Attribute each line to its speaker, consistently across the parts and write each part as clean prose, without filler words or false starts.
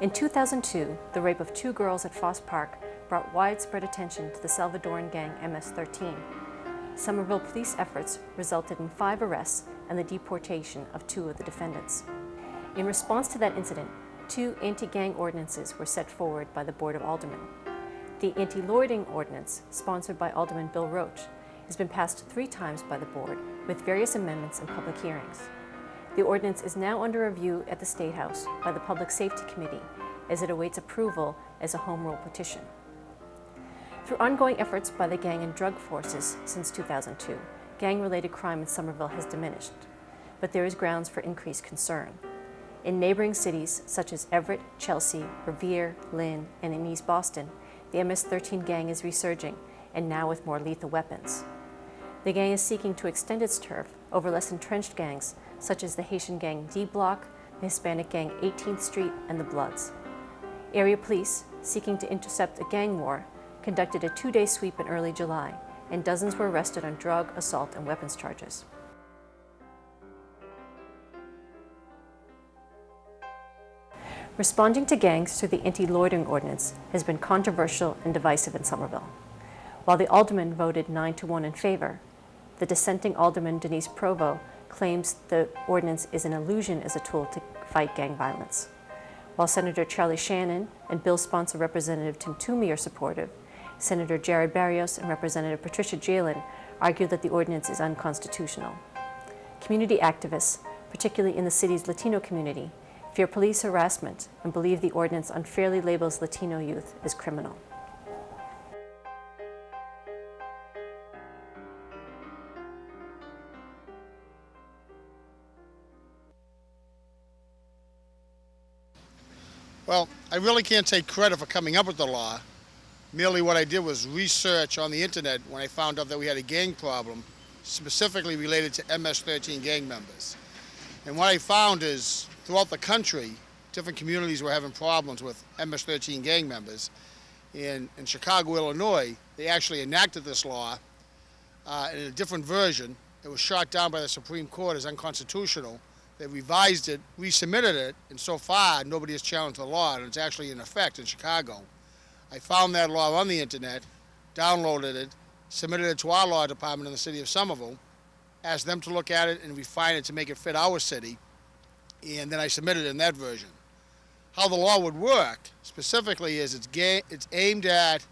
Speaker 1: In 2002, the rape of 2 girls at Foss Park brought widespread attention to the Salvadoran gang MS-13. Somerville police efforts resulted in 5 arrests and the deportation of 2 of the defendants. In response to that incident, 2 anti-gang ordinances were set forward by the Board of Aldermen. The anti-loitering ordinance, sponsored by Alderman Bill Roach, has been passed 3 times by the board with various amendments and public hearings. The ordinance is now under review at the State House by the Public Safety Committee as it awaits approval as a home rule petition. Through ongoing efforts by the gang and drug forces since 2002, gang-related crime in Somerville has diminished, but there is grounds for increased concern. In neighboring cities such as Everett, Chelsea, Revere, Lynn, and in East Boston, the MS-13 gang is resurging, and now with more lethal weapons. The gang is seeking to extend its turf over less entrenched gangs such as the Haitian gang D Block, the Hispanic gang 18th Street, and the Bloods. Area police, seeking to intercept a gang war, conducted a 2-day sweep in early July, and dozens were arrested on drug, assault, and weapons charges. Responding to gangs through the anti-loitering ordinance has been controversial and divisive in Somerville. While the aldermen voted 9-1 in favor, the dissenting alderman Denise Provo claims the ordinance is an illusion as a tool to fight gang violence. While Senator Charlie Shannon and bill sponsor Representative Tim Toomey are supportive, Senator Jared Barrios and Representative Patricia Jalen argue that the ordinance is unconstitutional. Community activists, particularly in the city's Latino community, fear police harassment and believe the ordinance unfairly labels Latino youth as criminal.
Speaker 2: Well, I really can't take credit for coming up with the law. Merely what I did was research on the internet when I found out that we had a gang problem, specifically related to MS-13 gang members. And what I found is, throughout the country, different communities were having problems with MS-13 gang members. In Chicago, Illinois, they actually enacted this law in a different version. It was shot down by the Supreme Court as unconstitutional. They revised it, resubmitted it, and so far nobody has challenged the law, and it's actually in effect in Chicago. I found that law on the internet, downloaded it, submitted it to our law department in the city of Somerville, asked them to look at it and refine it to make it fit our city, and then I submitted it in that version. How the law would work specifically is it's aimed at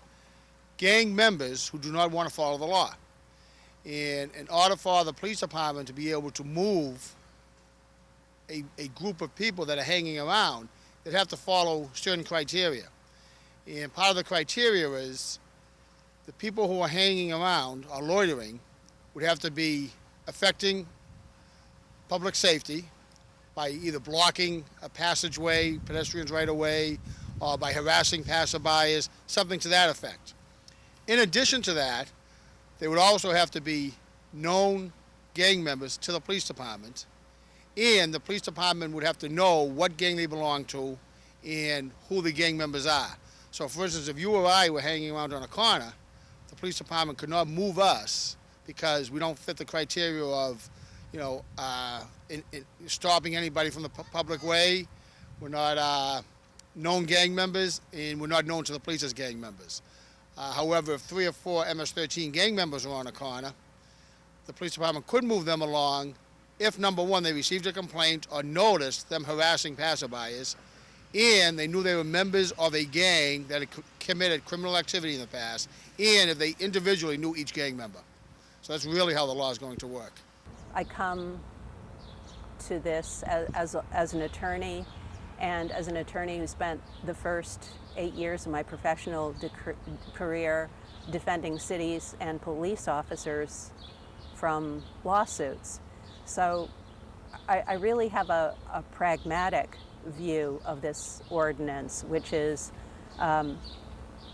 Speaker 2: gang members who do not want to follow the law. And in order for the police department to be able to move a group of people that are hanging around, they'd have to follow certain criteria. And part of the criteria is the people who are hanging around or loitering would have to be affecting public safety by either blocking a passageway, pedestrians right away, or by harassing passerbyers, something to that effect. In addition to that, they would also have to be known gang members to the police department, and the police department would have to know what gang they belong to and who the gang members are. So for instance, if you or I were hanging around on a corner, the police department could not move us because we don't fit the criteria of, stopping anybody from the public way. We're not known gang members, and we're not known to the police as gang members. However, if 3 or 4 MS-13 gang members were on a corner, the police department could move them along if, number one, they received a complaint or noticed them harassing passerbyers, and they knew they were members of a gang that had committed criminal activity in the past, and if they individually knew each gang member. So that's really how the law is going to work.
Speaker 3: I come to this as an attorney, and as an attorney who spent the first 8 years of my professional career defending cities and police officers from lawsuits. So I really have a pragmatic view of this ordinance, which is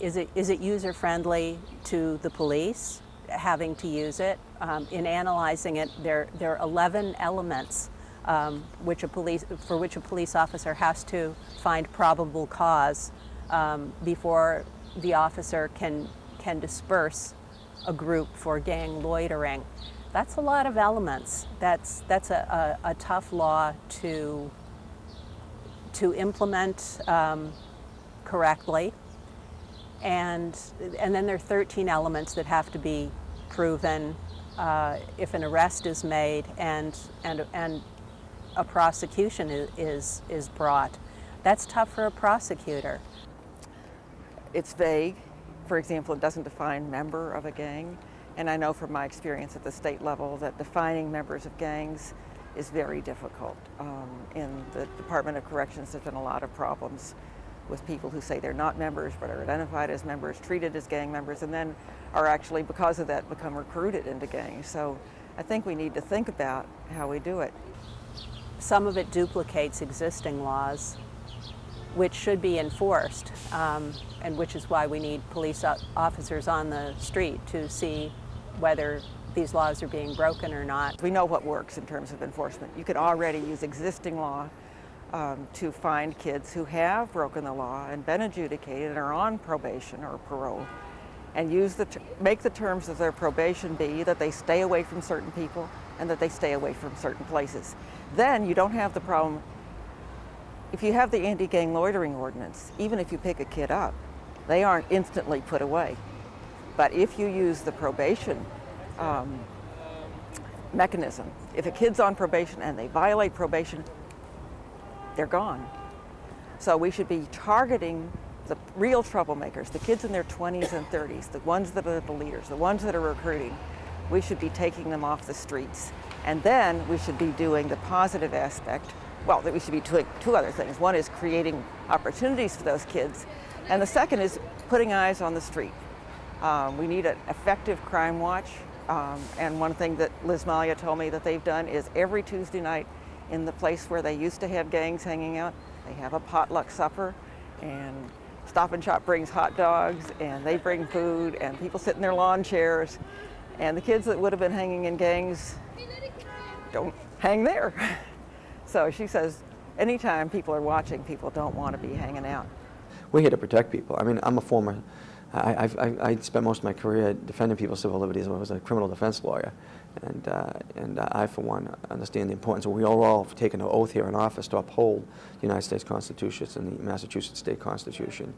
Speaker 3: it user-friendly to the police having to use it? In analyzing it, there are 11 elements for which a police officer has to find probable cause before the officer can disperse a group for gang loitering. That's a lot of elements. That's a tough law to to implement correctly. And then there are 13 elements that have to be proven if an arrest is made and a prosecution is brought. That's tough for a prosecutor.
Speaker 4: It's vague. For example, it doesn't define member of a gang. And I know from my experience at the state level that defining members of gangs is very difficult. In the Department of Corrections, there's been a lot of problems with people who say they're not members but are identified as members, treated as gang members, and then are actually, because of that, become recruited into gangs. So I think we need to think about how we do it.
Speaker 3: Some of it duplicates existing laws, which should be enforced, and which is why we need police officers on the street to see whether these laws are being broken or not.
Speaker 4: We know what works in terms of enforcement. You could already use existing law to find kids who have broken the law and been adjudicated and are on probation or parole, and make the terms of their probation be that they stay away from certain people and that they stay away from certain places. Then you don't have the problem. If you have the anti-gang loitering ordinance, even if you pick a kid up, they aren't instantly put away. But if you use the probation mechanism, if a kid's on probation and they violate probation, they're gone. So we should be targeting the real troublemakers, the kids in their 20s and 30s, the ones that are the leaders, the ones that are recruiting. We should be taking them off the streets. And then we should be doing the positive aspect. Well, that we should be doing two other things. One is creating opportunities for those kids, and the second is putting eyes on the street. We need an effective crime watch, and one thing that Liz Malia told me that they've done is every Tuesday night in the place where they used to have gangs hanging out, they have a potluck supper, and Stop and Shop brings hot dogs, and they bring food, and people sit in their lawn chairs, and the kids that would have been hanging in gangs don't hang there. So she says, anytime people are watching, people don't want to be hanging out.
Speaker 5: We're here to protect people. I mean, I'm a former, I spent most of my career defending people's civil liberties. I was a criminal defense lawyer. And I, for one, understand the importance. We all have taken an oath here in office to uphold the United States Constitution and the Massachusetts State Constitution.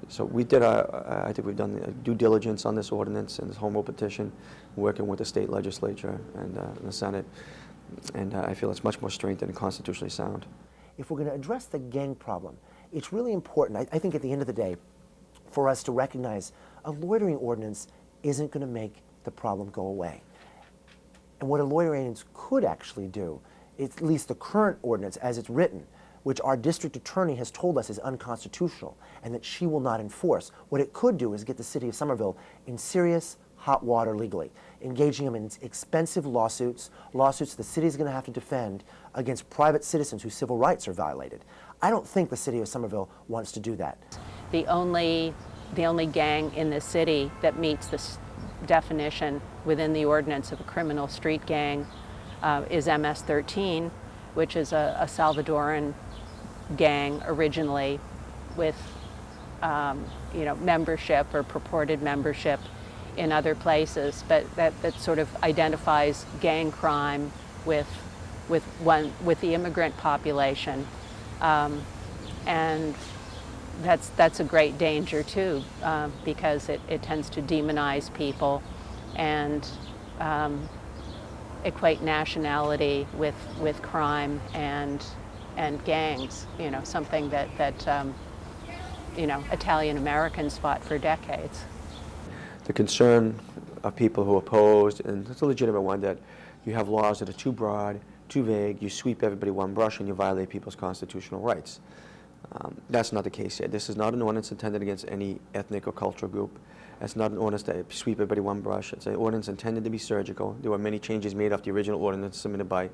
Speaker 5: So we did I think we've done the due diligence on this ordinance and this home rule petition, working with the state legislature and the Senate. And I feel it's much more strengthened and constitutionally sound.
Speaker 6: If we're going to address the gang problem, it's really important, I think at the end of the day, for us to recognize a loitering ordinance isn't going to make the problem go away. And what a loitering ordinance could actually do, at least the current ordinance as it's written, which our district attorney has told us is unconstitutional and that she will not enforce, what it could do is get the city of Somerville in serious hot water legally, engaging them in expensive lawsuits the city is going to have to defend against private citizens whose civil rights are violated. I don't think the city of Somerville wants to do that. The
Speaker 3: only gang in the city that meets this definition within the ordinance of a criminal street gang is MS-13, which is a Salvadoran gang originally with membership or purported membership in other places, but that sort of identifies gang crime with the immigrant population, and that's a great danger too, because it tends to demonize people and equate nationality with crime and gangs. Something that Italian Americans fought for decades.
Speaker 5: The concern of people who opposed, and it's a legitimate one, that you have laws that are too broad, too vague, you sweep everybody one brush and you violate people's constitutional rights. That's not the case here. This is not an ordinance intended against any ethnic or cultural group. It's not an ordinance that sweep everybody one brush. It's an ordinance intended to be surgical. There were many changes made off the original ordinance submitted by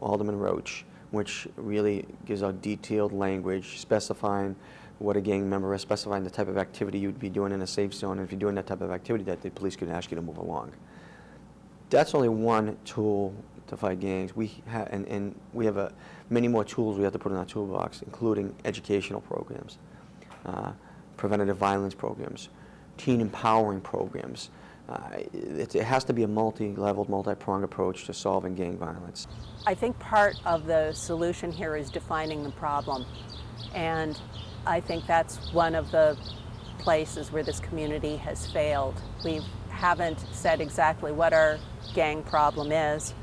Speaker 5: Alderman Roach, which really gives out detailed language specifying what a gang member is, specifying the type of activity you'd be doing in a safe zone, and if you're doing that type of activity, that the police could ask you to move along. That's only one tool to fight gangs. We have many more tools we have to put in our toolbox, including educational programs, preventative violence programs, teen empowering programs, It has to be a multi-leveled, multi-pronged approach to solving gang violence.
Speaker 3: I think part of the solution here is defining the problem. And I think that's one of the places where this community has failed. We haven't said exactly what our gang problem is.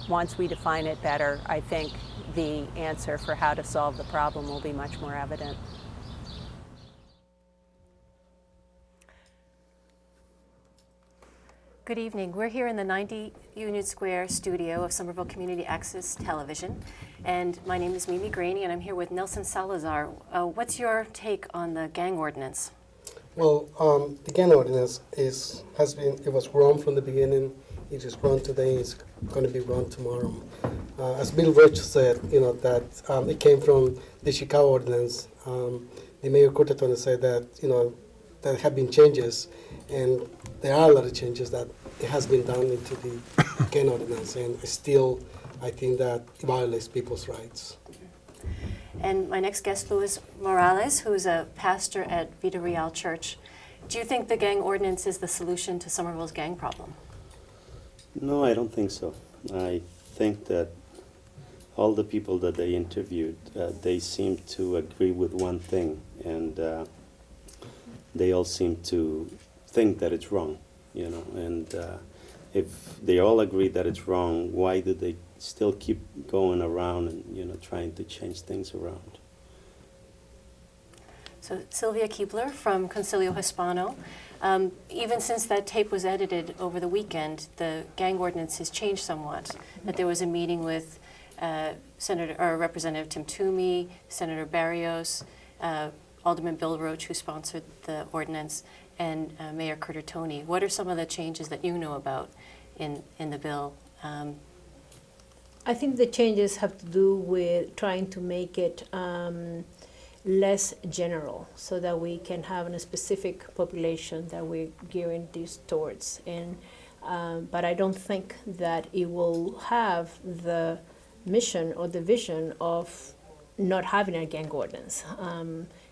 Speaker 3: Once we define it better, I think the answer for how to solve the problem will be much more evident.
Speaker 1: Good evening. We're here in the 90 Union Square studio of Somerville Community Access Television, and my name is Mimi Graney, and I'm here with Nelson Salazar. What's your take on the gang ordinance?
Speaker 7: Well, the gang ordinance it was wrong from the beginning. It is wrong today. It's going to be wrong tomorrow. As Bill Rich said, that it came from the Chicago ordinance. The Mayor Cortatone said that there have been changes, and there are a lot of changes that it has been done into the gang ordinance, and still, I think that it violates people's rights.
Speaker 1: And my next guest, Luis Morales, who's a pastor at Vida Real Church. Do you think the gang ordinance is the solution to Somerville's gang problem?
Speaker 8: No, I don't think so. I think that all the people that they interviewed, they seem to agree with one thing, and they all seem to think that it's wrong, and if they all agree that it's wrong, why do they still keep going around and trying to change things around?
Speaker 1: So Sylvia Keebler from Concilio Hispano. Even since that tape was edited over the weekend, the gang ordinance has changed somewhat. That there was a meeting with Representative Tim Toomey, Senator Barrios, Alderman Bill Roach, who sponsored the ordinance, and Mayor Curtatone. What are some of the changes that you know about in the bill?
Speaker 9: I think the changes have to do with trying to make it less general, so that we can have a specific population that we're gearing this towards. And but I don't think that it will have the mission or the vision of not having a gang ordinance.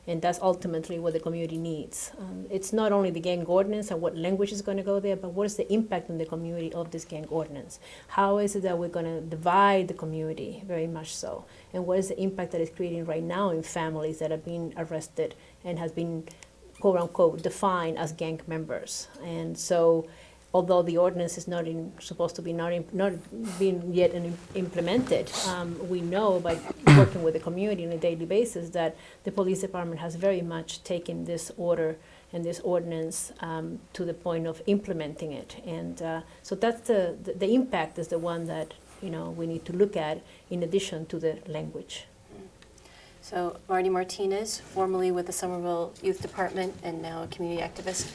Speaker 9: And that's ultimately what the community needs. It's not only the gang ordinance and what language is going to go there, but what is the impact on the community of this gang ordinance? How is it that we're going to divide the community, very much so? And what is the impact that it's creating right now in families that are being arrested and has been, quote unquote, defined as gang members? And so, although the ordinance is supposed to be not being yet implemented, we know by working with the community on a daily basis that the police department has very much taken this order and this ordinance to the point of implementing it. And so that's the impact is the one that we need to look at in addition to the language.
Speaker 1: So Marty Martinez, formerly with the Somerville Youth Department and now a community activist.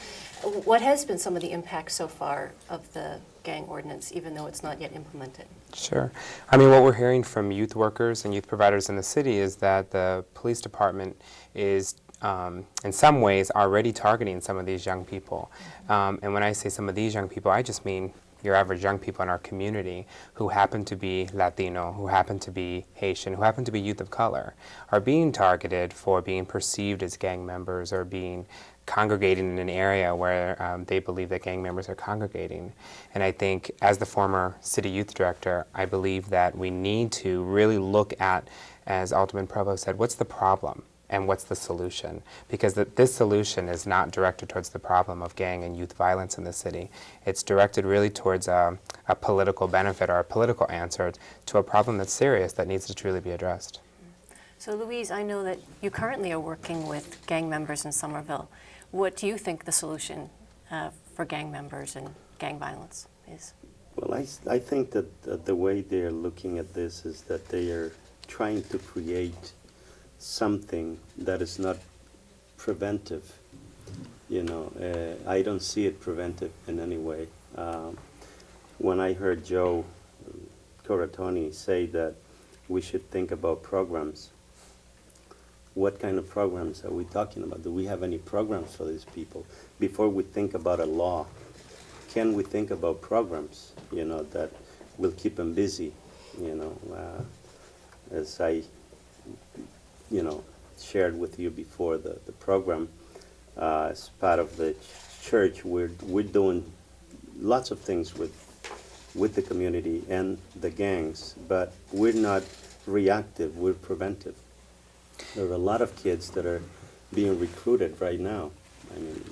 Speaker 1: What has been some of the impact so far of the gang ordinance, even though it's not yet implemented?
Speaker 10: Sure. I mean, what we're hearing from youth workers and youth providers in the city is that the police department is, in some ways, already targeting some of these young people. And when I say some of these young people, I just mean your average young people in our community who happen to be Latino, who happen to be Haitian, who happen to be youth of color, are being targeted for being perceived as gang members or being congregating in an area where they believe that gang members are congregating. And I think as the former city youth director, I believe that we need to really look at, as Alderman Provost said, what's the problem and what's the solution? Because this solution is not directed towards the problem of gang and youth violence in the city. It's directed really towards a political benefit or a political answer to a problem that's serious that needs to truly be addressed.
Speaker 1: So Louise, I know that you currently are working with gang members in Somerville. What do you think the solution for gang members and gang violence is?
Speaker 8: Well, I think that the way they're looking at this is that they are trying to create something that is not preventive. I don't see it preventive in any way. When I heard Joe Corratoni say that we should think about programs, what kind of programs are we talking about? Do we have any programs for these people? Before we think about a law, can we think about programs, that will keep them busy, as I, shared with you before the program, as part of the church, we're doing lots of things with the community and the gangs, but we're not reactive, we're preventive. There are a lot of kids that are being recruited right now. I mean,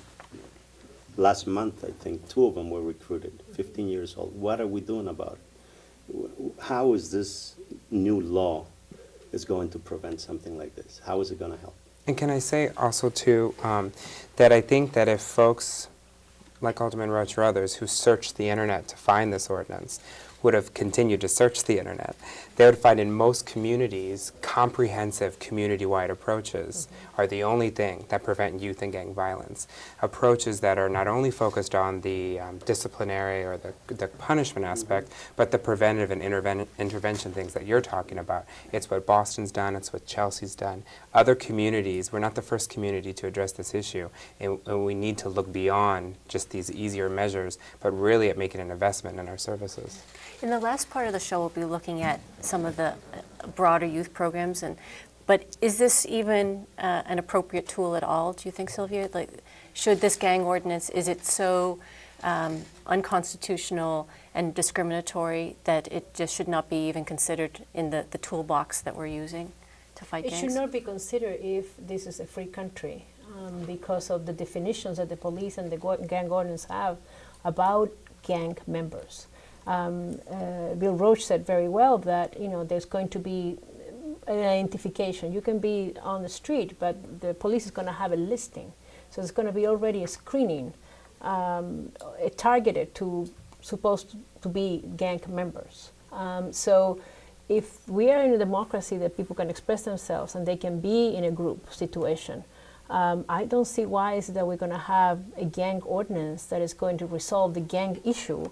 Speaker 8: last month, I think 2 of them were recruited, 15 years old. What are we doing about it? How is this new law is going to prevent something like this? How is it going to help?
Speaker 10: And can I say also too that I think that if folks like Alderman Roach or others who searched the internet to find this ordinance would have continued to search the internet, they would find in most communities comprehensive community-wide approaches are the only thing that prevent youth and gang violence. Approaches that are not only focused on the disciplinary or the punishment aspect, but the preventive and intervention things that you're talking about. It's what Boston's done, it's what Chelsea's done. Other communities, we're not the first community to address this issue, and we need to look beyond just these easier measures, but really at making an investment in our services.
Speaker 1: In the last part of the show, we'll be looking at some of the broader youth programs, but is this even an appropriate tool at all, do you think, Sylvia? Like, should this gang ordinance, is it so unconstitutional and discriminatory that it just should not be even considered in the toolbox that we're using to fight gangs?
Speaker 9: It should not be considered if this is a free country because of the definitions that the police and the gang ordinance have about gang members. Bill Roach said very well that there's going to be an identification. You can be on the street, but the police is going to have a listing. So there's going to be already a screening targeted to supposed to be gang members. So if we are in a democracy that people can express themselves and they can be in a group situation, I don't see why is it that we're going to have a gang ordinance that is going to resolve the gang issue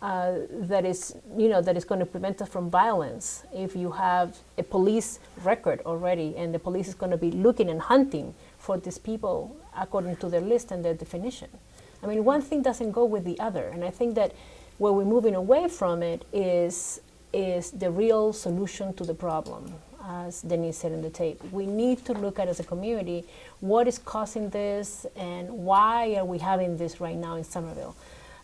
Speaker 9: that is going to prevent us from violence. If you have a police record already and the police is going to be looking and hunting for these people according to their list and their definition. I mean, one thing doesn't go with the other, and I think that where we're moving away from it is the real solution to the problem, as Denise said in the tape. We need to look at as a community what is causing this and why are we having this right now in Somerville.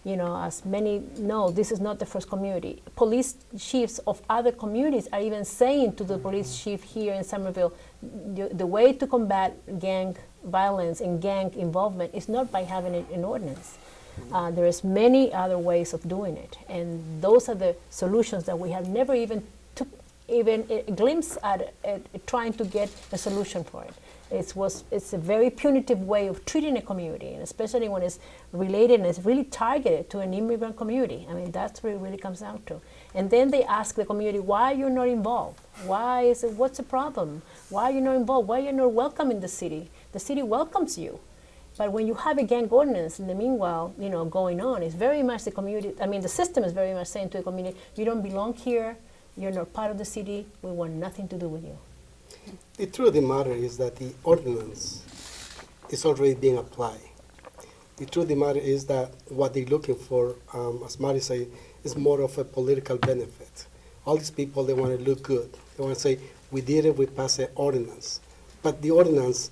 Speaker 9: As many know, this is not the first community. Police chiefs of other communities are even saying to the police chief here in Somerville, the way to combat gang violence and gang involvement is not by having an ordinance. There is many other ways of doing it, and those are the solutions that we have never even took even a glimpse at trying to get a solution for it. It's a very punitive way of treating a community, and especially when it's related and it's really targeted to an immigrant community. I mean, that's what it really comes down to. And then they ask the community, why you're not involved? What's the problem? Why you're not involved? Why you're not welcome in the city? The city welcomes you. But when you have a gang ordinance, in the meanwhile, going on, it's very much the community, the system is very much saying to the community, you don't belong here, you're not part of the city, we want nothing to do with you.
Speaker 7: The truth of the matter is that the ordinance is already being applied. The truth of the matter is that what they're looking for, as Mari said, is more of a political benefit. All these people, they want to look good. They want to say, we did it, we passed an ordinance. But the ordinance,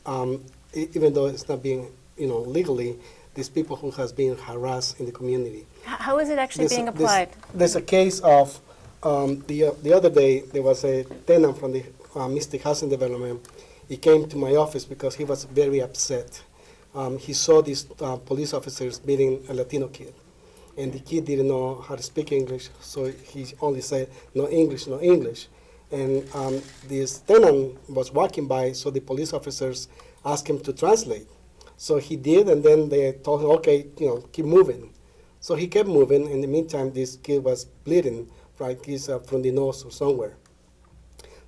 Speaker 7: even though it's not being, legally, there's people who has been harassed in the community.
Speaker 1: How is it actually being applied?
Speaker 7: There's a case of, the other day, there was a tenant from the Mystic Housing Development. He came to my office because he was very upset. He saw these police officers beating a Latino kid, and the kid didn't know how to speak English, so he only said, no English, no English. And this tenant was walking by, so the police officers asked him to translate. So he did, and then they told him, okay, keep moving. So he kept moving. In the meantime, this kid was bleeding, right? He's from the nose or somewhere.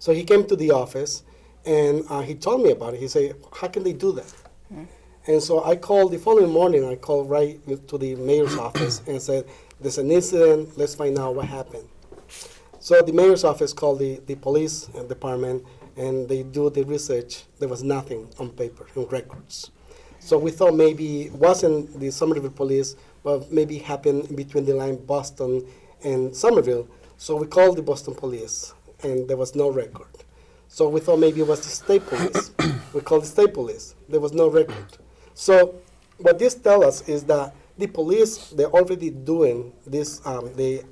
Speaker 7: So he came to the office, and he told me about it. He said, how can they do that? Mm-hmm. And so I called the following morning, I called right to the mayor's office and said, there's an incident, let's find out what happened. So the mayor's office called the police department, and they do the research. There was nothing on paper, on records. So we thought maybe it wasn't the Somerville police, but maybe it happened between the line Boston and Somerville. So we called the Boston police, and there was no record. So we thought maybe it was the state police. We called the state police. There was no record. So what this tells us is that the police, they're already doing this, they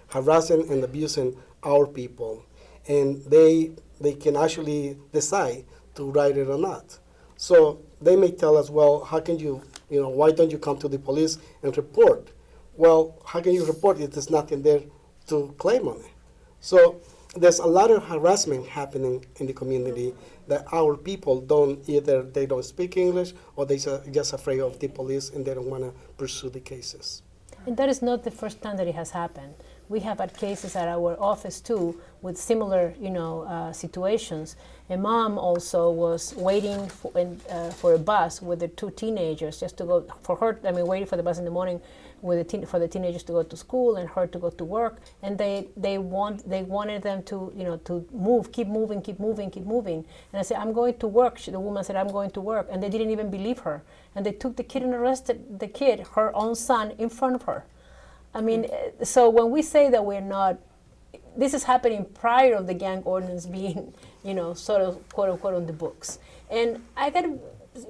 Speaker 7: harassing and abusing our people, and they can actually decide to write it or not. So they may tell us, well, how can you, why don't you come to the police and report? Well, how can you report if there's nothing there to claim on it? So there's a lot of harassment happening in the community that our people they don't speak English, or they're just afraid of the police and they don't want to pursue the cases.
Speaker 9: And that is not the first time that it has happened. We have had cases at our office too with similar, situations. A mom also was waiting for a bus with the two teenagers just to go for her. I mean, waiting for the bus in the morning for the teenagers to go to school and her to go to work. And they wanted them to to move, keep moving. And I said, I'm going to work. The woman said, I'm going to work, and they didn't even believe her. And they took the kid and arrested the kid, her own son, in front of her. I mean, so when we say that we're not, this is happening prior of the gang ordinance being, sort of quote unquote on the books. And I got to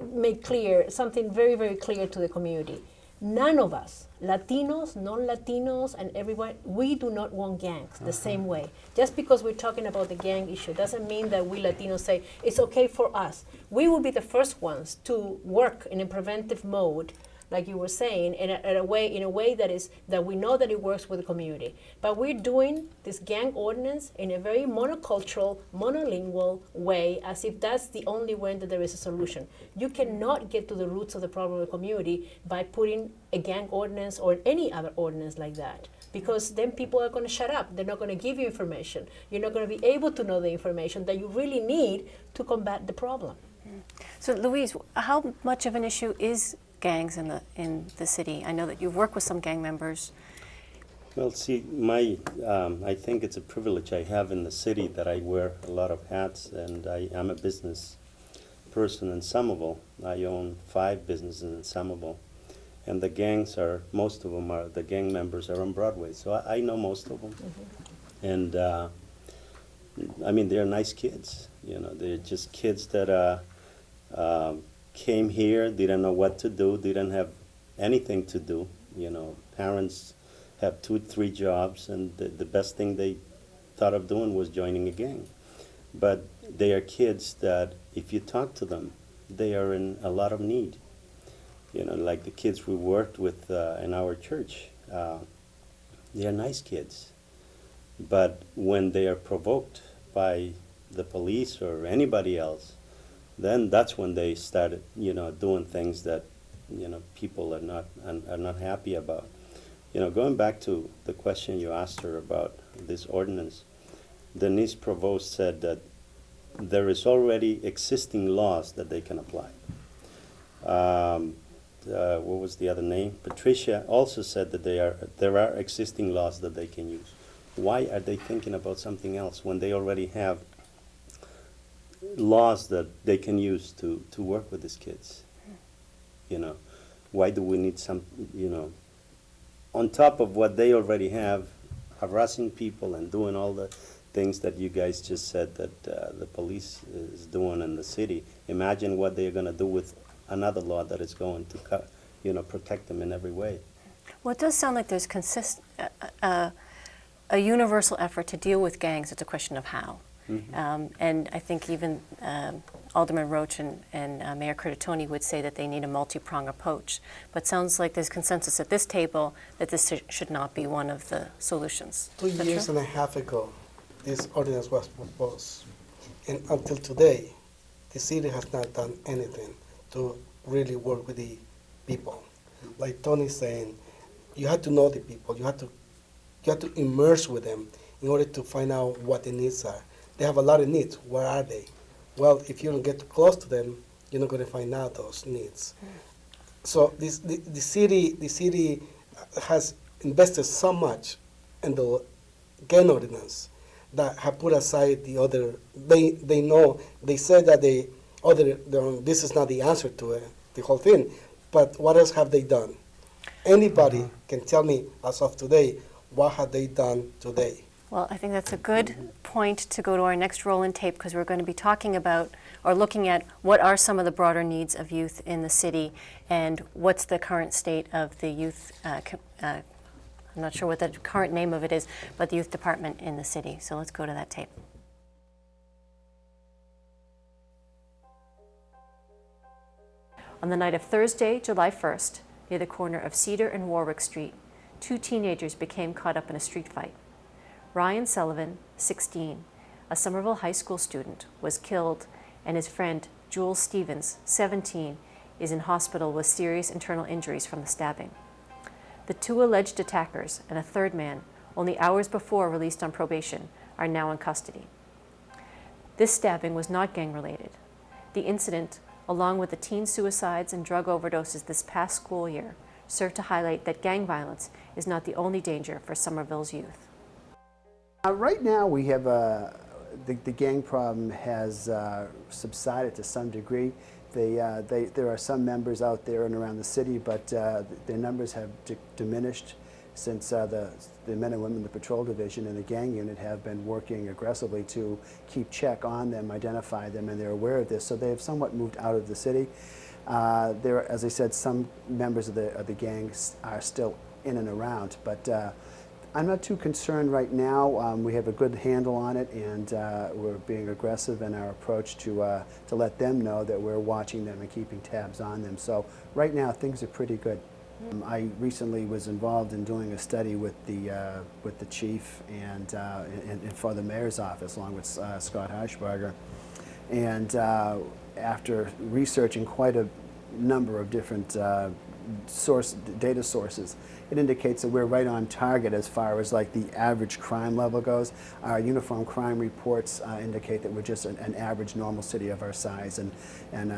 Speaker 9: make clear something very, very clear to the community. None of us, Latinos, non-Latinos, and everyone, we do not want gangs the same way. Just because we're talking about the gang issue doesn't mean that we Latinos say it's okay for us. We will be the first ones to work in a preventive mode, like you were saying, in a way that we know that it works with the community. But we're doing this gang ordinance in a very monocultural, monolingual way, as if that's the only way that there is a solution. You cannot get to the roots of the problem of the community by putting a gang ordinance or any other ordinance like that, because then people are going to shut up. They're not going to give you information. You're not going to be able to know the information that you really need to combat the problem.
Speaker 1: So, Louise, how much of an issue is gangs in the city? I know that you've worked with some gang members.
Speaker 8: Well, see, I think it's a privilege I have in the city that I wear a lot of hats, and I am a business person in Somerville. I own 5 businesses in Somerville, and the gangs most of them are, the gang members are on Broadway, so I know most of them. Mm-hmm. And I mean, they're nice kids, they're just kids that came here, didn't know what to do, didn't have anything to do. Parents have 2-3 jobs, and the best thing they thought of doing was joining a gang. But they are kids that, if you talk to them, they are in a lot of need. Like the kids we worked with in our church, they are nice kids. But when they are provoked by the police or anybody else, then that's when they started, doing things that, people are not happy about. Going back to the question you asked her about this ordinance, Denise Provost said that there is already existing laws that they can apply. What was the other name? Patricia also said that there are existing laws that they can use. Why are they thinking about something else when they already have laws that they can use to work with these kids? Why do we need some, on top of what they already have, harassing people and doing all the things that you guys just said that the police is doing in the city? Imagine what they're going to do with another law that is going to protect them in every way.
Speaker 1: Well, it does sound like there's a universal effort to deal with gangs. It's a question of how. Mm-hmm. And I think even Alderman Roach and Mayor Curtatone would say that they need a multi-pronged approach. But sounds like there's consensus at this table that this should not be one of the solutions.
Speaker 7: 2 years and a half ago, this ordinance was proposed. And until today, the city has not done anything to really work with the people. Like Tony's saying, you have to know the people. You have to immerse with them in order to find out what the needs are. They have a lot of needs. Where are they? Well, if you don't get too close to them, you're not going to find out those needs. So the city has invested so much in the gang ordinance that have put aside the other. They know, they said that this is not the answer to it, the whole thing. But what else have they done? Anybody can tell me as of today, what have they done today?
Speaker 1: Well, I think that's a good point to go to our next roll in tape, because we're going to be talking about or looking at what are some of the broader needs of youth in the city and what's the current state of the youth, I'm not sure what the current name of it is, but the youth department in the city. So let's go to that tape. On the night of Thursday, July 1st, near the corner of Cedar and Warwick Street, 2 teenagers became caught up in a street fight. Ryan Sullivan, 16, a Somerville High School student, was killed, and his friend, Jules Stevens, 17, is in hospital with serious internal injuries from the stabbing. The 2 alleged attackers and a third man, only hours before released on probation, are now in custody. This stabbing was not gang-related. The incident, along with the teen suicides and drug overdoses this past school year, served to highlight that gang violence is not the only danger for Somerville's youth.
Speaker 11: Right now we have the gang problem has subsided to some degree. There are some members out there and around the city, but their numbers have diminished since the men and women in the patrol division and the gang unit have been working aggressively to keep check on them, identify them, and they're aware of this. So they have somewhat moved out of the city. There, as I said, some members of the gangs are still in and around, but I'm not too concerned right now. We have a good handle on it, and we're being aggressive in our approach to let them know that we're watching them and keeping tabs on them. So right now, things are pretty good. I recently was involved in doing a study with the chief and for the mayor's office, along with Scott Harshbarger. And after researching quite a number of different data sources, it indicates that we're right on target as far as like the average crime level goes. Our uniform crime reports indicate that we're just an average normal city of our size and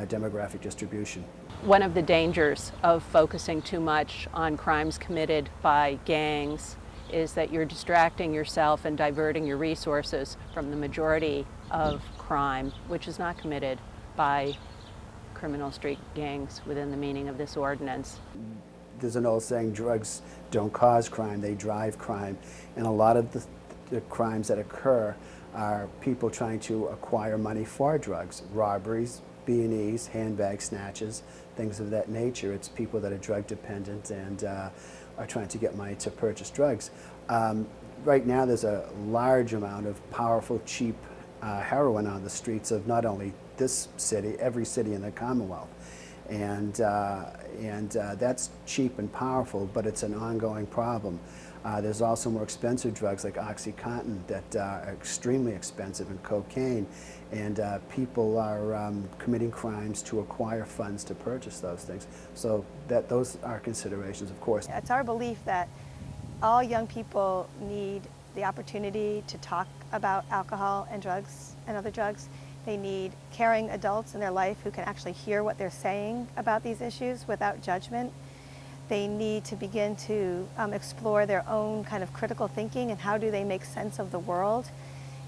Speaker 11: demographic distribution.
Speaker 3: One of the dangers of focusing too much on crimes committed by gangs is that you're distracting yourself and diverting your resources from the majority of crime, which is not committed by criminal street gangs within the meaning of this ordinance.
Speaker 11: There's an old saying, drugs don't cause crime, they drive crime. And a lot of the crimes that occur are people trying to acquire money for drugs, robberies, B&Es, handbag snatches, things of that nature. It's people that are drug dependent and are trying to get money to purchase drugs. Right now there's a large amount of powerful, cheap heroin on the streets of not only this city, every city in the Commonwealth. And that's cheap and powerful, but it's an ongoing problem. There's also more expensive drugs like OxyContin that are extremely expensive, and cocaine, and people are committing crimes to acquire funds to purchase those things. So those are considerations, of course.
Speaker 12: It's our belief that all young people need the opportunity to talk about alcohol and drugs and other drugs. They need caring adults in their life who can actually hear what they're saying about these issues without judgment. They need to begin to explore their own kind of critical thinking and how do they make sense of the world.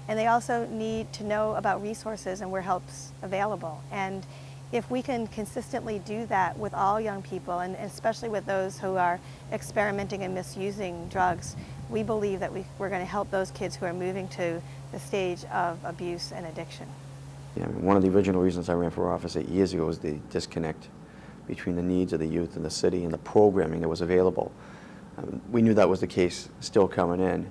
Speaker 12: And they also need to know about resources and where help's available. And if we can consistently do that with all young people, and especially with those who are experimenting and misusing drugs, we believe that we're going to help those kids who are moving to the stage of abuse and addiction.
Speaker 5: Yeah, I mean, one of the original reasons I ran for office 8 years ago was the disconnect between the needs of the youth in the city and the programming that was available. We knew that was the case still coming in,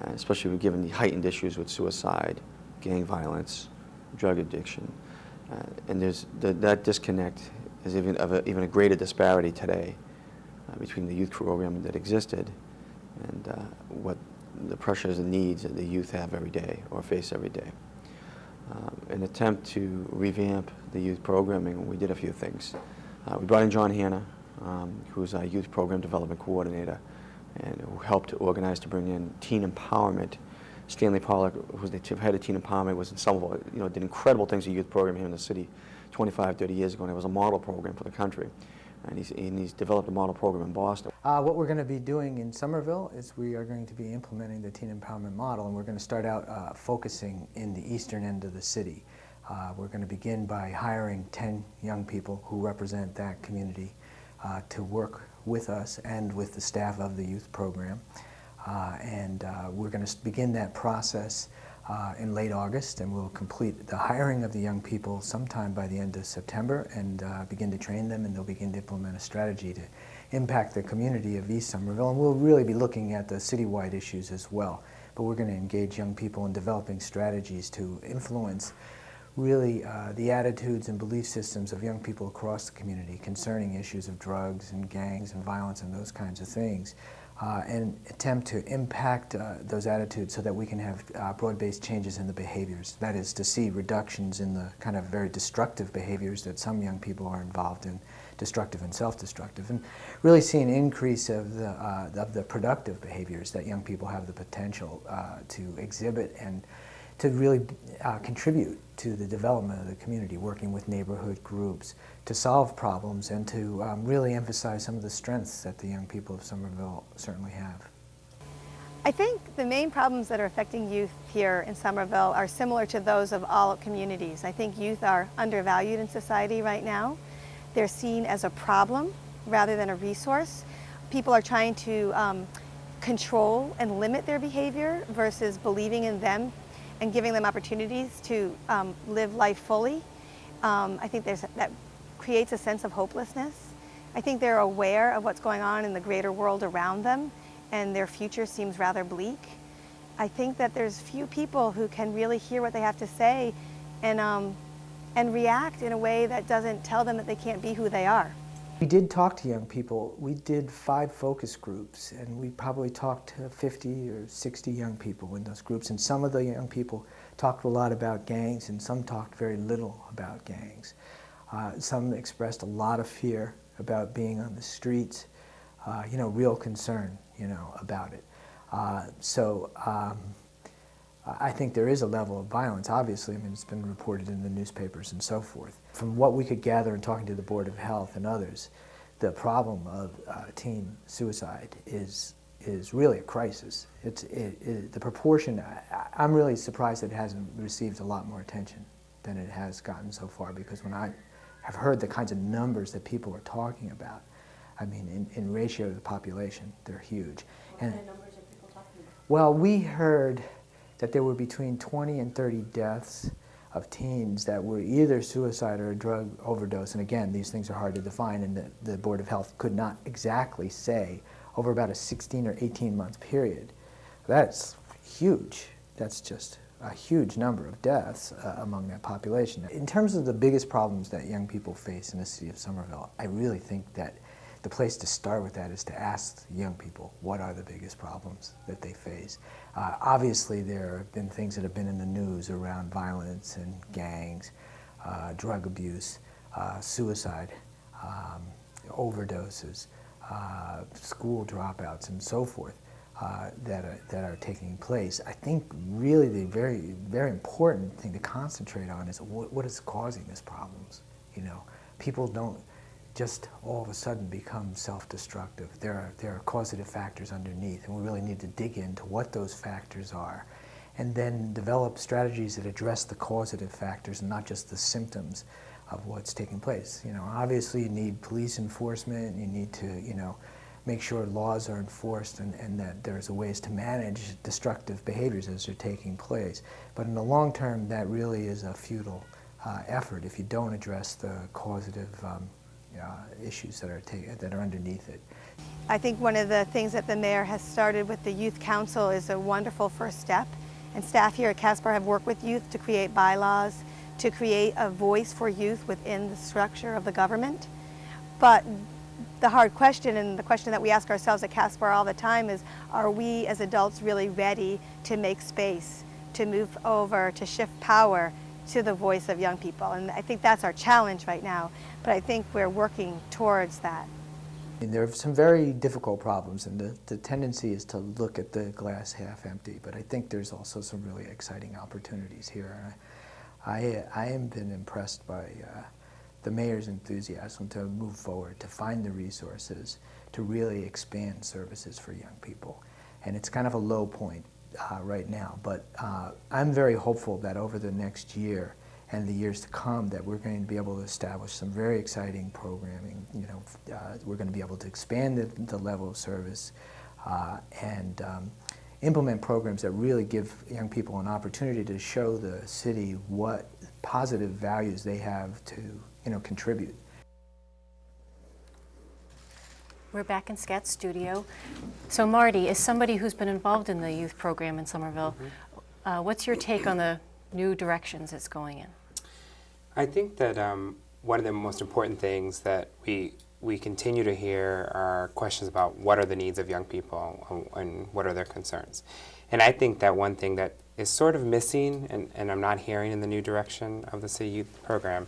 Speaker 5: especially given the heightened issues with suicide, gang violence, drug addiction. And there's that disconnect is even a greater disparity today between the youth programming that existed and what the pressures and needs that the youth have every day or face every day. An attempt to revamp the youth programming, we did a few things. We brought in John Hanna, who's our youth program development coordinator, and who helped organize to bring in teen empowerment. Stanley Pollack, who's the head of teen empowerment, was in Somerville, did incredible things in youth program here in the city 25, 30 years ago, and it was a model program for the country. And he's developed a model program in Boston.
Speaker 13: What we're going to be doing in Somerville is we are going to be implementing the teen empowerment model, and we're going to start out focusing in the eastern end of the city. We're going to begin by hiring 10 young people who represent that community to work with us and with the staff of the youth program. We're going to begin that process in late August, and we'll complete the hiring of the young people sometime by the end of September and begin to train them, and they'll begin to implement a strategy to impact the community of East Somerville. And we'll really be looking at the citywide issues as well. But we're going to engage young people in developing strategies to influence really the attitudes and belief systems of young people across the community concerning issues of drugs and gangs and violence and those kinds of things. And attempt to impact those attitudes so that we can have broad-based changes in the behaviors. That is, to see reductions in the kind of very destructive behaviors that some young people are involved in, destructive and self-destructive, and really see an increase of the productive behaviors that young people have the potential to exhibit and to really contribute to the development of the community, working with neighborhood groups to solve problems and to really emphasize some of the strengths that the young people of Somerville certainly have.
Speaker 12: I think the main problems that are affecting youth here in Somerville are similar to those of all communities. I think youth are undervalued in society right now. They're seen as a problem rather than a resource. People are trying to control and limit their behavior versus believing in them and giving them opportunities to live life fully. I think that creates a sense of hopelessness. I think they're aware of what's going on in the greater world around them, and their future seems rather bleak. I think that there's few people who can really hear what they have to say and react in a way that doesn't tell them that they can't be who they are.
Speaker 13: We did talk to young people. We did 5 focus groups, and we probably talked to 50 or 60 young people in those groups. And some of the young people talked a lot about gangs, and some talked very little about gangs. Some expressed a lot of fear about being on the streets, real concern, about it. I think there is a level of violence, obviously. I mean, it's been reported in the newspapers and so forth. From what we could gather in talking to the Board of Health and others, the problem of teen suicide is really a crisis. The proportion, I'm really surprised it hasn't received a lot more attention than it has gotten so far, because when I have heard the kinds of numbers that people are talking about, I mean, in ratio to the population, they're huge.
Speaker 1: What kind of numbers are people talking about?
Speaker 13: Well, we heard that there were between 20 and 30 deaths of teens that were either suicide or a drug overdose. And again, these things are hard to define, and the Board of Health could not exactly say over about a 16 or 18 month period. That's huge. That's just a huge number of deaths among that population. In terms of the biggest problems that young people face in the city of Somerville, I really think that the place to start with that is to ask young people, what are the biggest problems that they face? Obviously, there have been things that have been in the news around violence and gangs, drug abuse, suicide, overdoses, school dropouts, and so forth that are taking place. I think really the very, very important thing to concentrate on is what is causing these problems. People don't just all of a sudden become self-destructive. There are causative factors underneath, and we really need to dig into what those factors are, and then develop strategies that address the causative factors and not just the symptoms of what's taking place. Obviously you need police enforcement, you need to, make sure laws are enforced and that there's ways to manage destructive behaviors as they're taking place. But in the long term, that really is a futile effort if you don't address the causative issues that are underneath it.
Speaker 12: I think one of the things that the mayor has started with the Youth Council is a wonderful first step, and staff here at Caspar have worked with youth to create bylaws, to create a voice for youth within the structure of the government. But the hard question, and the question that we ask ourselves at Caspar all the time, is, are we as adults really ready to make space, to move over, to shift power to the voice of young people? And I think that's our challenge right now, but I think we're working towards that.
Speaker 13: There are some very difficult problems, and the tendency is to look at the glass half empty, but I think there's also some really exciting opportunities here. I have been impressed by the mayor's enthusiasm to move forward, to find the resources, to really expand services for young people. And it's kind of a low point right now, but I'm very hopeful that over the next year and the years to come that we're going to be able to establish some very exciting programming. We're going to be able to expand the level of service, and implement programs that really give young people an opportunity to show the city what positive values they have to, contribute.
Speaker 1: We're back in SCAT studio. So Marty, as somebody who's been involved in the youth program in Somerville, what's your take on the new directions it's going in?
Speaker 10: I think that one of the most important things that we continue to hear are questions about what are the needs of young people and what are their concerns. And I think that one thing that is sort of missing, and I'm not hearing in the new direction of the city youth program,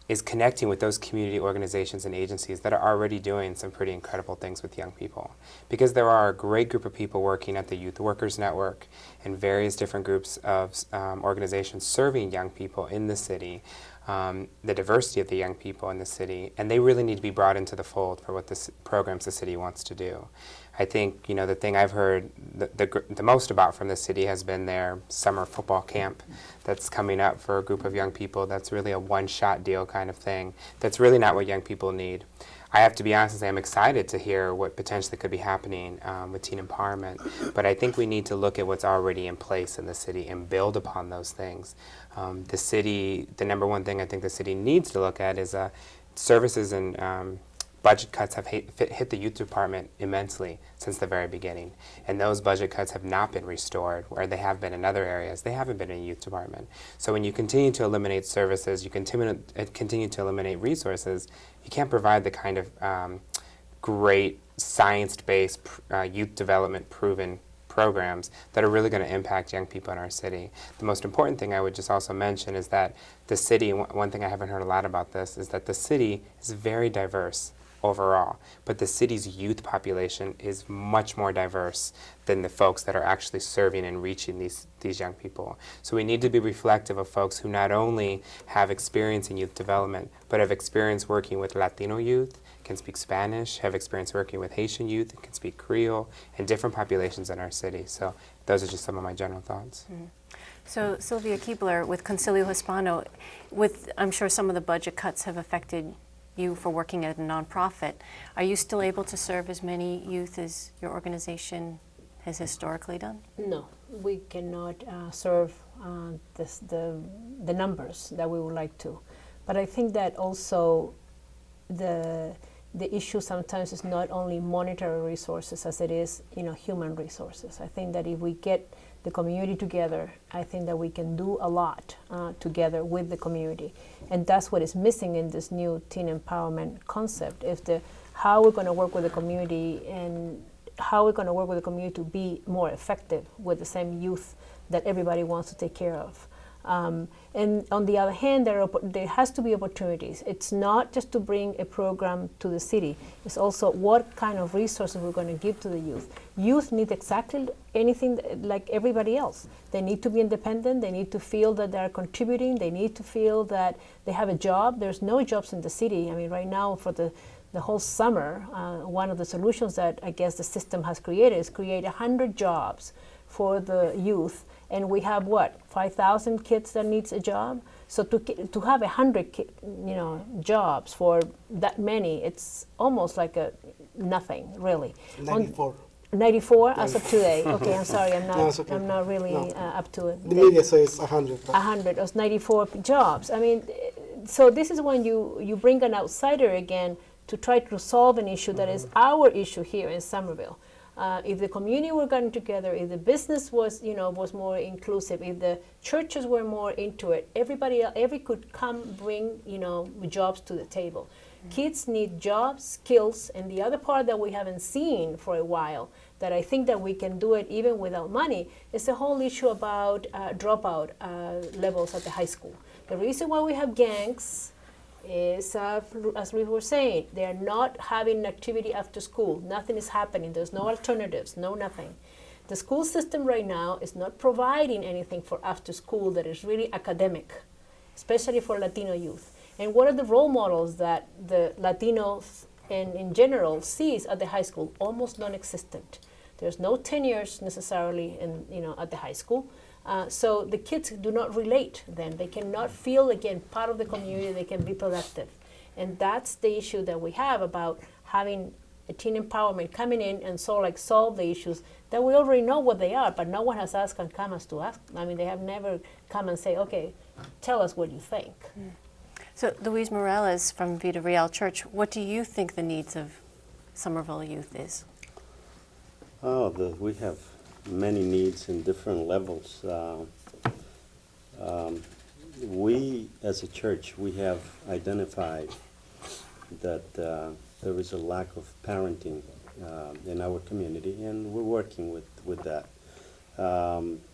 Speaker 10: is connecting with those community organizations and agencies that are already doing some pretty incredible things with young people. Because there are a great group of people working at the Youth Workers Network and various different groups of organizations serving young people in the city, the diversity of the young people in the city, and they really need to be brought into the fold for what the programs the city wants to do. I think, the thing I've heard the most about from the city has been their summer football camp that's coming up for a group of young people. That's really a one-shot deal kind of thing. That's really not what young people need. I have to be honest and say I'm excited to hear what potentially could be happening with teen empowerment, but I think we need to look at what's already in place in the city and build upon those things. The number one thing I think the city needs to look at is services and budget cuts have hit the youth department immensely since the very beginning, and those budget cuts have not been restored where they have been in other areas. They haven't been in the youth department. So when you continue to eliminate services, you continue to eliminate resources, you can't provide the kind of great science-based youth development proven programs that are really going to impact young people in our city. The most important thing I would just also mention is that the city, one thing I haven't heard a lot about this, is that the city is very diverse overall, but the city's youth population is much more diverse than the folks that are actually serving and reaching these young people. So we need to be reflective of folks who not only have experience in youth development, but have experience working with Latino youth, can speak Spanish, have experience working with Haitian youth, can speak Creole, and different populations in our city. So those are just some of my general thoughts.
Speaker 1: So Sylvia Keebler with Concilio Hispano, I'm sure some of the budget cuts have affected you for working at a nonprofit. Are you still able to serve as many youth as your organization has historically done?
Speaker 9: No, we cannot serve the numbers that we would like to. But I think that also the issue sometimes is not only monetary resources as it is, human resources. I think that if we get the community together, I think that we can do a lot together with the community. And that's what is missing in this new teen empowerment concept, is how we're going to work with the community and how we're going to work with the community to be more effective with the same youth that everybody wants to take care of. And on the other hand, there has to be opportunities. It's not just to bring a program to the city. It's also what kind of resources we're going to give to the youth. Youth need exactly anything like everybody else. They need to be independent. They need to feel that they're contributing. They need to feel that they have a job. There's no jobs in the city. I mean, right now for the whole summer, one of the solutions that I guess the system has created is create 100 jobs for the youth. And we have 5,000 kids that needs a job. So to have 100 jobs for that many, it's almost like nothing really.
Speaker 7: 94.
Speaker 9: 94 as of today. Okay, I'm sorry, I'm not really up to it.
Speaker 7: The media says 100.
Speaker 9: 100 or 94 jobs. I mean, so this is when you bring an outsider again to try to solve an issue that is our issue here in Somerville. If the community were getting together, if the business was more inclusive, if the churches were more into it, every could come bring jobs to the table. Kids need jobs, skills, and the other part that we haven't seen for a while, that I think that we can do it even without money, is the whole issue about dropout levels at the high school. The reason why we have gangs is, as we were saying, they are not having activity after school. Nothing is happening. There's no alternatives, nothing. The school system right now is not providing anything for after school that is really academic, especially for Latino youth. And what are the role models that the Latinos and in general sees at the high school? Almost non-existent. There's no tenures necessarily at the high school. So the kids do not relate then. They cannot feel, again, part of the community. They can be productive. And that's the issue that we have about having a teen empowerment coming in and solve the issues that we already know what they are, but no one has asked and come as to ask. I mean, they have never come and say, okay, tell us what you think.
Speaker 1: So Luis Morales from Vida Real Church, what do you think the needs of Somerville youth is?
Speaker 8: Oh, we have many needs in different levels. We, as a church, we have identified that there is a lack of parenting in our community, and we're working with that.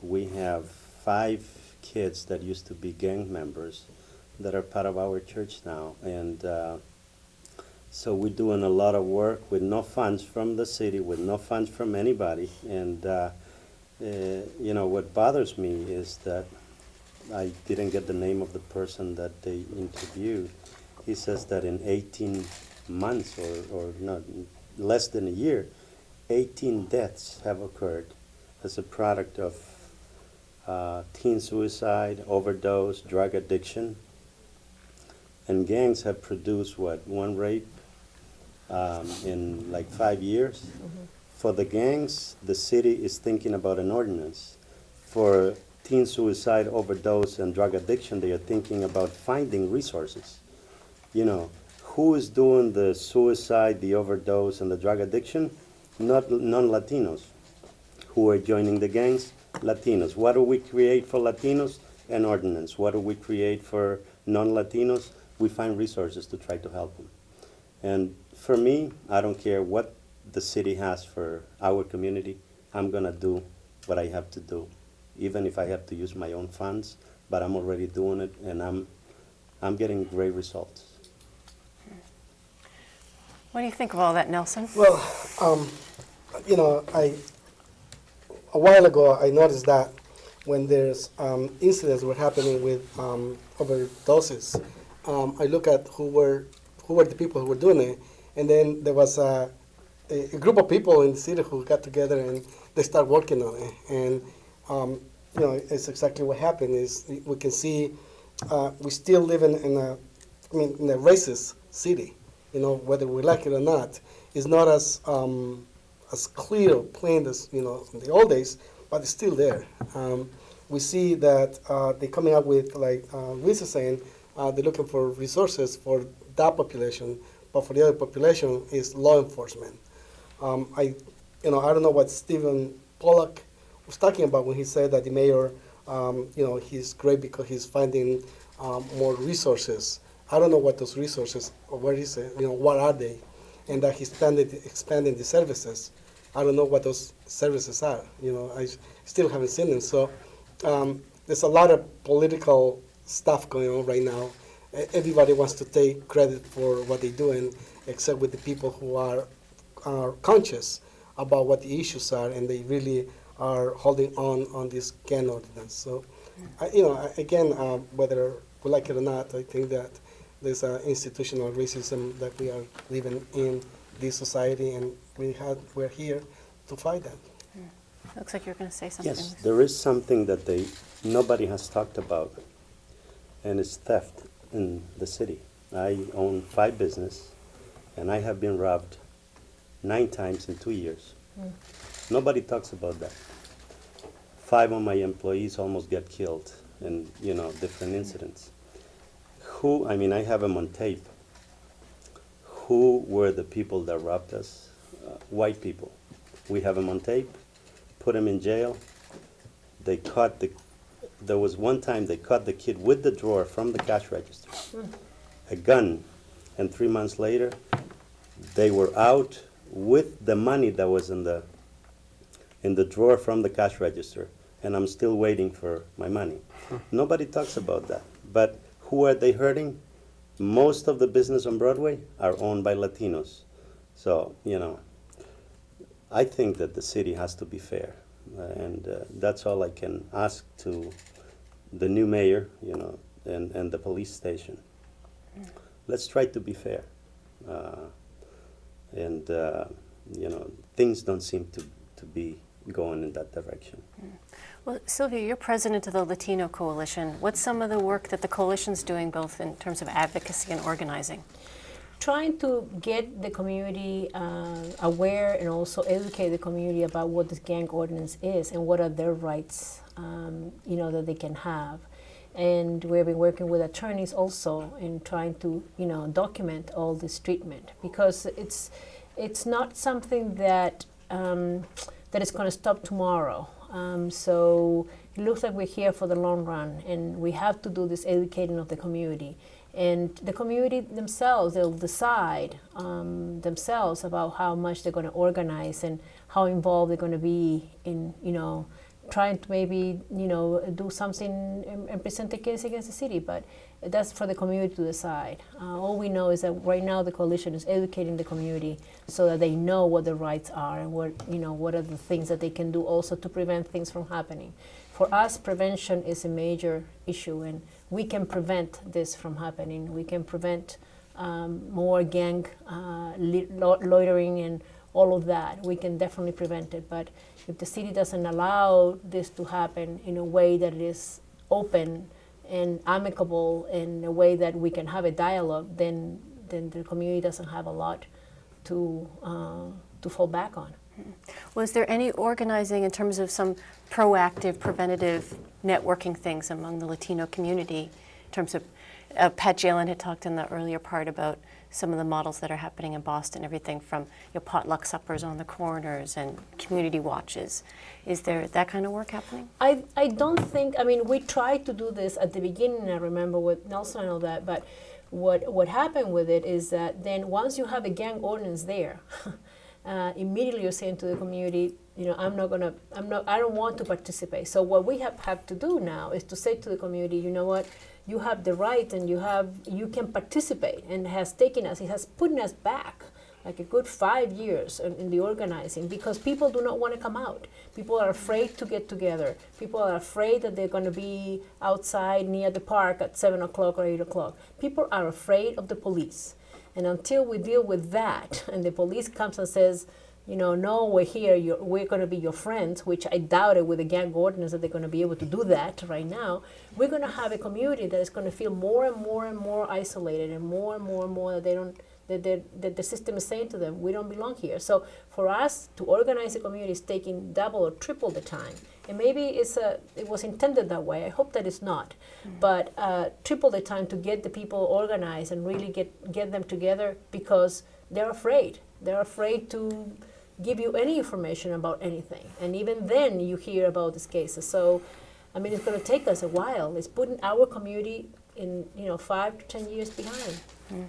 Speaker 8: We have 5 kids that used to be gang members that are part of our church now, and so we're doing a lot of work with no funds from the city, with no funds from anybody, and you know, what bothers me is that I didn't get the name of the person that they interviewed. He says that in 18 months, or not, less than a year, 18 deaths have occurred as a product of teen suicide, overdose, drug addiction. And gangs have produced, what, 1 rape in like 5 years? Mm-hmm. For the gangs, the city is thinking about an ordinance. For teen suicide, overdose, and drug addiction, they are thinking about finding resources. You know, who is doing the suicide, the overdose, and the drug addiction? Not non-Latinos. Who are joining the gangs? Latinos. What do we create for Latinos? An ordinance. What do we create for non-Latinos? We find resources to try to help them. And for me, I don't care what the city has for our community. I'm going to do what I have to do, even if I have to use my own funds, but I'm already doing it, and I'm getting great results.
Speaker 1: What do you think of all that, Nelson?
Speaker 7: Well, you know, a while ago I noticed that when there's incidents were happening with overdoses, I look at who were the people who were doing it, and then there was a group of people in the city who got together and they start working on it. And you know, it's exactly what happened. Is we can see we still live in a racist city. You know, whether we like it or not, it's not as clear or plain as, you know, in the old days, but it's still there. We see that they're coming up with, like Luis is saying, they're looking for resources for that population, but for the other population is law enforcement. I don't know what Stephen Pollack was talking about when he said that the mayor, you know, he's great because he's finding more resources. I don't know what those resources, or where is it, you know, what are they? And that he's expanding the services. I don't know what those services are. You know, I still haven't seen them. So there's a lot of political stuff going on right now. Everybody wants to take credit for what they're doing, except with the people who are conscious about what the issues are, and they really are holding on this gang ordinance. So, you know, again, whether we like it or not, I think that there's institutional racism that we are living in this society, and we're here to fight that.
Speaker 1: Looks like you're going to say something.
Speaker 8: Yes, there is something that nobody has talked about, and it's theft in the city. I own 5 businesses, and I have been robbed 9 times in 2 years. Nobody talks about that. 5 of my employees almost get killed in, you know, different incidents. I have them on tape. Who were the people that robbed us? White people. We have them on tape, put them in jail. There was one time they caught the kid with the drawer from the cash register, a gun, and 3 months later, they were out with the money that was in the drawer from the cash register, and I'm still waiting for my money. Nobody talks about that. But who are they hurting? Most of the business on Broadway are owned by Latinos. So, you know, I think that the city has to be fair. And that's all I can ask to the new mayor, you know, and the police station. Let's try to be fair. You know, things don't seem to be going in that direction.
Speaker 1: Well, Sylvia, you're president of the Latino Coalition. What's some of the work that the coalition's doing, both in terms of advocacy and organizing?
Speaker 9: trying to get the community aware and also educate the community about what this gang ordinance is and what are their rights, that they can have. And we've been working with attorneys also in trying to, document all this treatment, because it's not something that that is going to stop tomorrow. So it looks like we're here for the long run, and we have to do this educating of the community. And the community themselves, they'll decide themselves about how much they're going to organize and how involved they're going to be in, trying to maybe, do something and present a case against the city. But that's for the community to decide. All we know is that right now the coalition is educating the community so that they know what their rights are and what are the things that they can do also to prevent things from happening. For us, prevention is a major issue, and we can prevent this from happening. We can prevent more gang loitering and all of that. We can definitely prevent it. But if the city doesn't allow this to happen in a way that it is open and amicable, in a way that we can have a dialogue, then the community doesn't have a lot to fall back on.
Speaker 1: Was there any organizing in terms of some proactive, preventative networking things among the Latino community? In terms of, Pat Jalen had talked in the earlier part about some of the models that are happening in Boston, everything from potluck suppers on the corners and community watches. Is there that kind of work happening?
Speaker 9: I don't think, we tried to do this at the beginning, I remember with Nelson and all that, but what happened with it is that then once you have a gang ordinance there, immediately you're saying to the community, I don't want to participate. So what we have to do now is to say to the community, you know what, you have the right and you can participate, and it has put us back like a good 5 years in the organizing, because people do not want to come out. People are afraid to get together. People are afraid that they're going to be outside near the park at 7 o'clock or 8 o'clock. People are afraid of the police. And until we deal with that, and the police comes and says, no, we're here, we're going to be your friends, which I doubt it with the gang ordinance that they're going to be able to do that right now, we're going to have a community that is going to feel more and more and more isolated, and more that they don't, that the system is saying to them, we don't belong here. So for us to organize a community is taking double or triple the time. And maybe it was intended that way. I hope that it's not. Mm-hmm. But triple the time to get the people organized and really get them together, because they're afraid. They're afraid to give you any information about anything. And even then you hear about these cases. So, it's going to take us a while. It's putting our community in, 5 to 10 years behind.
Speaker 1: Mm.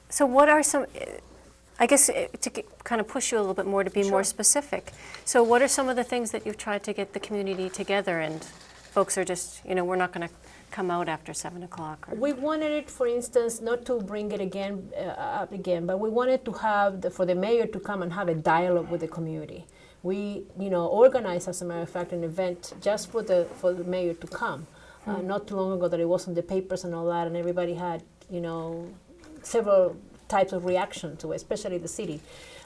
Speaker 1: So what are some, I guess to kind of push you a little bit more to be
Speaker 9: Sure.
Speaker 1: more specific. So what are some of the things that you've tried to get the community together, and folks are just, we're not going to come out after 7 o'clock?
Speaker 9: We wanted it, for instance, not to bring it up again, but we wanted to have for the mayor to come and have a dialogue with the community. We, organized, as a matter of fact, an event just for the mayor to come. Not too long ago, that it was in the papers and all that, and everybody had, several types of reaction to it, especially the city.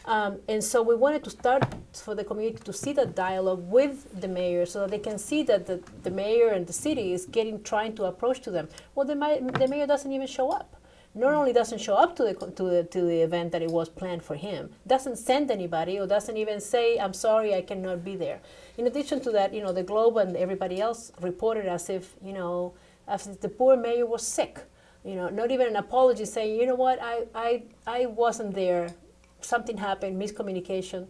Speaker 9: And so we wanted to start for the community to see that dialogue with the mayor, so that they can see that the mayor and the city is trying to approach to them. Well, the mayor doesn't even show up. Not only doesn't show up to the event that it was planned for him, doesn't send anybody, or doesn't even say, I'm sorry, I cannot be there. In addition to that, the Globe and everybody else reported as if the poor mayor was sick. Not even an apology, saying, you know what, I wasn't there, something happened, miscommunication,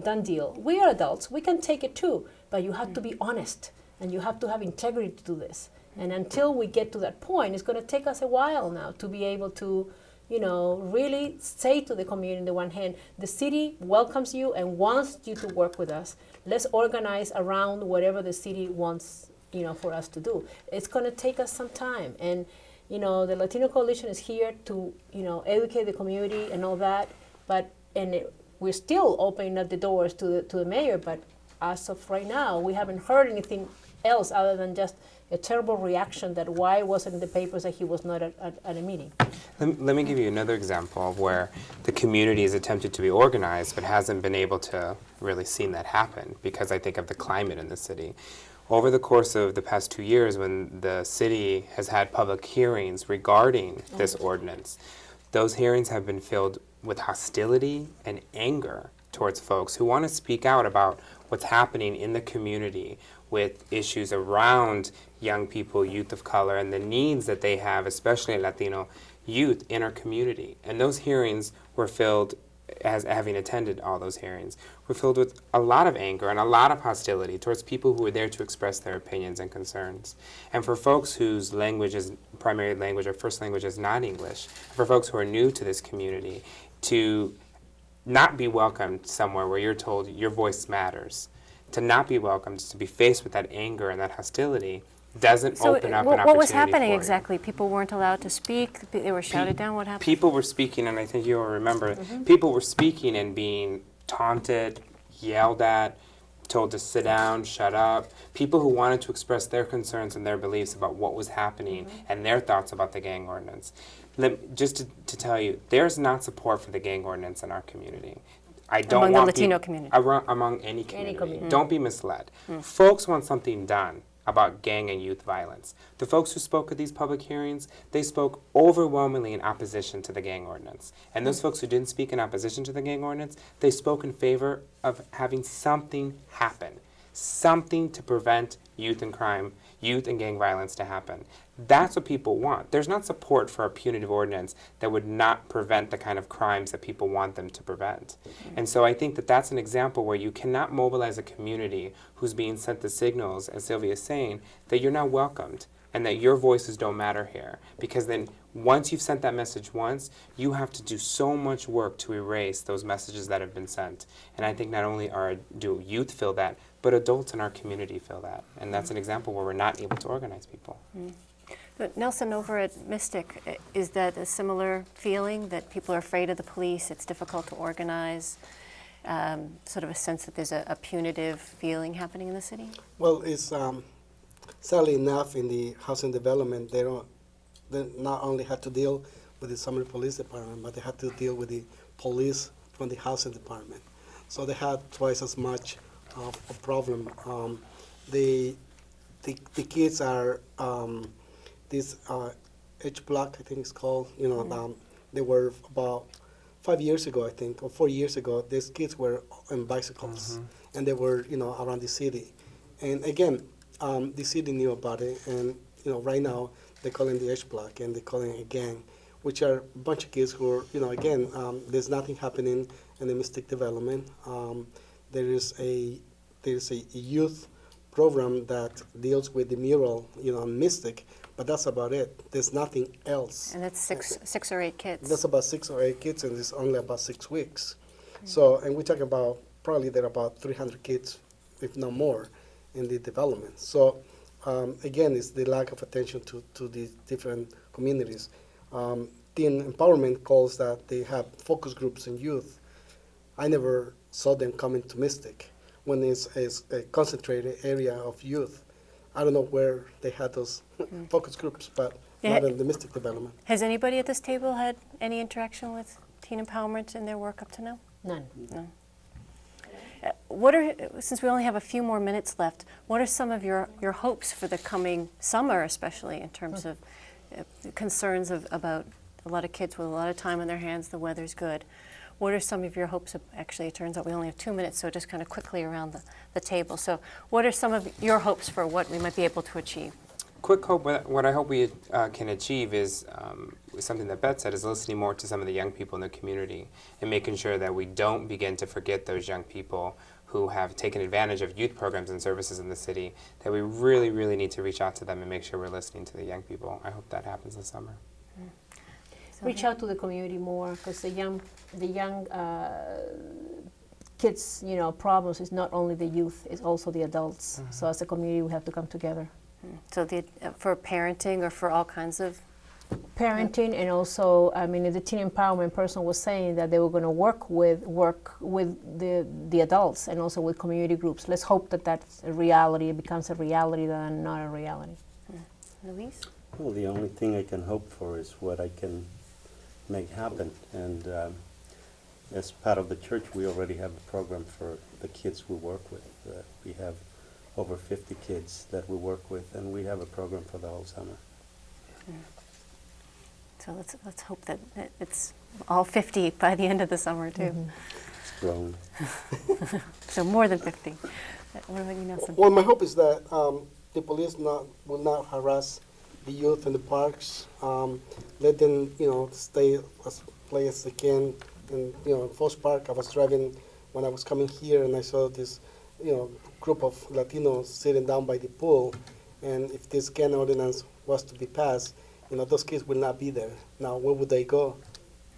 Speaker 9: done deal. We are adults, we can take it too, but you have to be honest, and you have to have integrity to do this. And until we get to that point, it's going to take us a while now to be able to, really say to the community, on the one hand, the city welcomes you and wants you to work with us. Let's organize around whatever the city wants, for us to do. It's going to take us some time. And, the Latino Coalition is here to, educate the community and all that. We're still opening up the doors to the mayor, but as of right now, we haven't heard anything else other than just a terrible reaction that why wasn't in the papers that he was not at a meeting.
Speaker 10: Let me give you another example of where the community has attempted to be organized but hasn't been able to really see that happen, because I think of the climate in the city. Over the course of the past 2 years, when the city has had public hearings regarding this ordinance, those hearings have been filled with hostility and anger towards folks who want to speak out about what's happening in the community with issues around young people, youth of color, and the needs that they have, especially Latino youth in our community. And those hearings were filled, as having attended all those hearings, were filled with a lot of anger and a lot of hostility towards people who were there to express their opinions and concerns. And for folks whose language is primary language or first language is not English, for folks who are new to this community, to not be welcomed somewhere where you're told your voice matters, to not be welcomed, to be faced with that anger and that hostility, doesn't open up an opportunity
Speaker 1: what was happening
Speaker 10: for you.
Speaker 1: exactly? People weren't allowed to speak? They were shouted down? What happened?
Speaker 10: People were speaking, and I think you'll remember, people were speaking and being taunted, yelled at, told to sit down, shut up. People who wanted to express their concerns and their beliefs about what was happening and their thoughts about the gang ordinance. Just to tell you, there's not support for the gang ordinance in our community. I don't
Speaker 1: Among
Speaker 10: want
Speaker 1: the Latino community.
Speaker 10: Among any community. Don't be misled. Folks want something done about gang and youth violence. The folks who spoke at these public hearings, they spoke overwhelmingly in opposition to the gang ordinance. And those folks who didn't speak in opposition to the gang ordinance, they spoke in favor of having something happen, something to prevent youth and crime, youth and gang violence to happen. That's what people want. There's not support for a punitive ordinance that would not prevent the kind of crimes that people want them to prevent. And so I think that that's an example where you cannot mobilize a community who's being sent the signals, as Sylvia is saying, that you're not welcomed and that your voices don't matter here. Because then once you've sent that message once, you have to do so much work to erase those messages that have been sent. And I think not only do youth feel that, but adults in our community feel that. And that's an example where we're not able to organize people.
Speaker 1: But Nelson, over at Mystic, is that a similar feeling that people are afraid of the police, it's difficult to organize, sort of a sense that there's a punitive feeling happening in the city?
Speaker 7: Well, it's sadly enough in the housing development, they not only have to deal with the Somerville Police Department, but they have to deal with the police from the housing department. So they had twice as much of a problem. The kids are this H block, I think it's called. They were about 5 years ago, I think, or 4 years ago. These kids were on bicycles, and they were around the city. And again, the city knew about it, and right now they call it the H block, and they call it a gang, which are a bunch of kids who are, again, there's nothing happening in the Mystic development. There is a youth program that deals with the mural, on Mystic, but that's about it. There's nothing else.
Speaker 1: And that's six or eight kids.
Speaker 7: That's about 6 or 8 kids, and it's only about 6 weeks. So, and we're talking about probably there are about 300 kids, if not more, in the development. So, again, it's the lack of attention to the different communities. Teen Empowerment calls that they have focus groups in youth. I never saw them coming to Mystic when it's a concentrated area of youth. I don't know where they had those focus groups, but not in the Mystic development.
Speaker 1: Has anybody at this table had any interaction with Teen Empowerment in their work up to now?
Speaker 9: None.
Speaker 1: No. Since we only have a few more minutes left, what are some of your hopes for the coming summer, especially in terms of concerns about a lot of kids with a lot of time on their hands, the weather's good. What are some of your hopes? Actually, it turns out we only have 2 minutes, so just kind of quickly around the table. So what are some of your hopes for what we might be able to achieve?
Speaker 10: Quick hope, what I hope we can achieve is something that Beth said, is listening more to some of the young people in the community and making sure that we don't begin to forget those young people who have taken advantage of youth programs and services in the city, that we really, really need to reach out to them and make sure we're listening to the young people. I hope that happens this summer.
Speaker 9: Reach out to the community more, because the young kids, problems is not only the youth, it's also the adults. So as a community, we have to come together.
Speaker 1: So for parenting or for all kinds of
Speaker 9: parenting, and also, the teen empowerment person was saying that they were going to work with the adults and also with community groups. Let's hope that that's a reality. It becomes a reality than not a reality.
Speaker 1: Luis?
Speaker 8: Well, the only thing I can hope for is what I can make happen. And as part of the church, we already have a program for the kids we work with. We have over 50 kids that we work with, and we have a program for the whole summer.
Speaker 1: So let's hope that it's all 50 by the end of the summer too.
Speaker 8: It's grown.
Speaker 1: So more than 50. What about you, Nelson?
Speaker 7: Well, my hope is that the police will not harass the youth in the parks. Let them, stay play as they can. And in Forest Park, I was driving when I was coming here, and I saw this, group of Latinos sitting down by the pool. And if this gun ordinance was to be passed, those kids will not be there. Now, where would they go?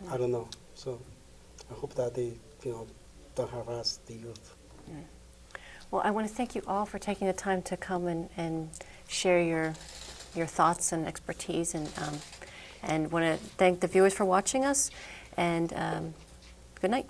Speaker 7: I don't know. So I hope that they, don't harass the youth.
Speaker 1: Well, I want to thank you all for taking the time to come and share your thoughts and expertise, and want to thank the viewers for watching us, and good night.